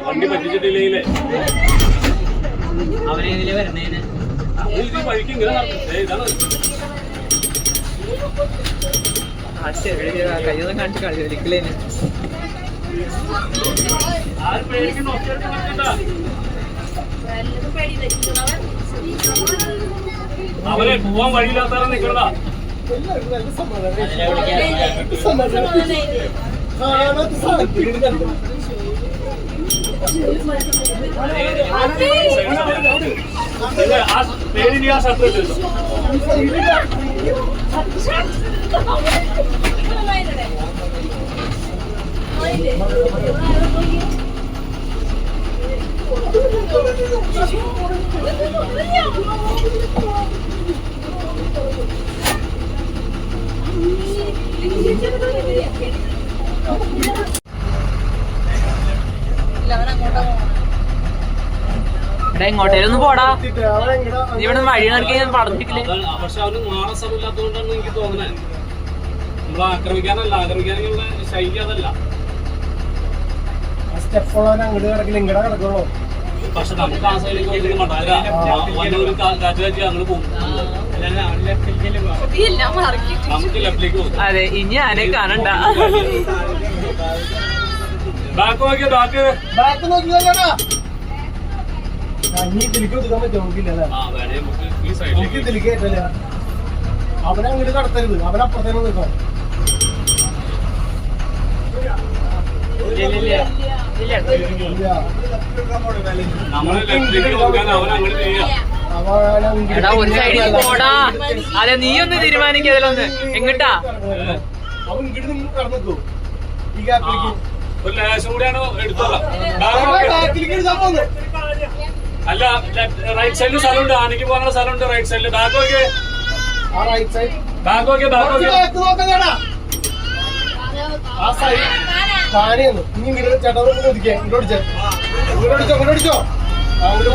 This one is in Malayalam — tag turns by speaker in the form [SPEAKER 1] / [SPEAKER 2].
[SPEAKER 1] വണ്ടി പറ്റിച്ചിട്ടില്ലേ
[SPEAKER 2] അവനെതിലെ വരണേന്
[SPEAKER 1] വഴിക്ക് ഇങ്ങനെ ഇതാണ്
[SPEAKER 2] കയ്യൊന്നും കാണിച്ച് കളി ഒരിക്കലേന്
[SPEAKER 1] അവരെ പോവാൻ വഴിയില്ലാത്ത നിക്കണ പേരിന് ആ ശത്രു
[SPEAKER 2] എങ്ങോട്ടേലൊന്ന് പോടാ ഇവിടെ വഴി നടക്കി പറഞ്ഞിട്ടില്ലേ.
[SPEAKER 1] പക്ഷെ അവന് മാറാൻ സ്ഥലമില്ലാത്തതുകൊണ്ടാണ് എനിക്ക് തോന്നുന്നത്. നമ്മൾ ആക്രമിക്കാനല്ല, ആക്രമിക്കാനുള്ള ശൈലി അതല്ല. പക്ഷെ നമുക്ക് ആ സൈഡിലേക്ക് ഒരു കാറ്റ് കാറ്റി അങ്ങോട്ട് പോകും. നമുക്ക് ലെഫ്റ്റിലേക്ക് പോകും.
[SPEAKER 2] അതെ ഇനി ആരെ കാണണ്ട.
[SPEAKER 1] ബാക്ക് നോക്കിയ ബാക്ക് നോക്കിയാ
[SPEAKER 3] അവനങ്ങോട്ട് കടത്തരുത്, അവനപ്പുറത്തേക്ക് നിൽക്കണം.
[SPEAKER 2] എടാ ഒരു സൈഡിൽ പോടാ. അതെ നീ ഒന്ന് തീരുമാനിക്കതിലൊന്ന് എങ്ങട്ടാ
[SPEAKER 3] അവൻ ഇങ്ങോട്ട് നിങ്ങൾ കടന്നു ഈ കാപ്പിലേക്ക്
[SPEAKER 1] ഒരു ലേശം കൂടിയാണ് എടുത്തോളാം. അല്ല റൈറ്റ് സൈഡിൽ സ്ഥലമുണ്ട്, ആനയ്ക്ക് പോകാനുള്ള സ്ഥലമുണ്ട്. റൈറ്റ് സൈഡിൽ ബാക്ക് നോക്കിയേ, ബാക്ക് നോക്കിയേ, ബാക്ക് നോക്കിയേ.
[SPEAKER 3] ആ സൈഡ് കാണിയെന്ന് ഇനി ഇങ്ങോട്ട് ചേട്ടാ ഒതുക്കിയേ, ഇങ്ങോട്ട് ഇങ്ങോട്ട് അടിച്ചോ അങ്ങോട്ട്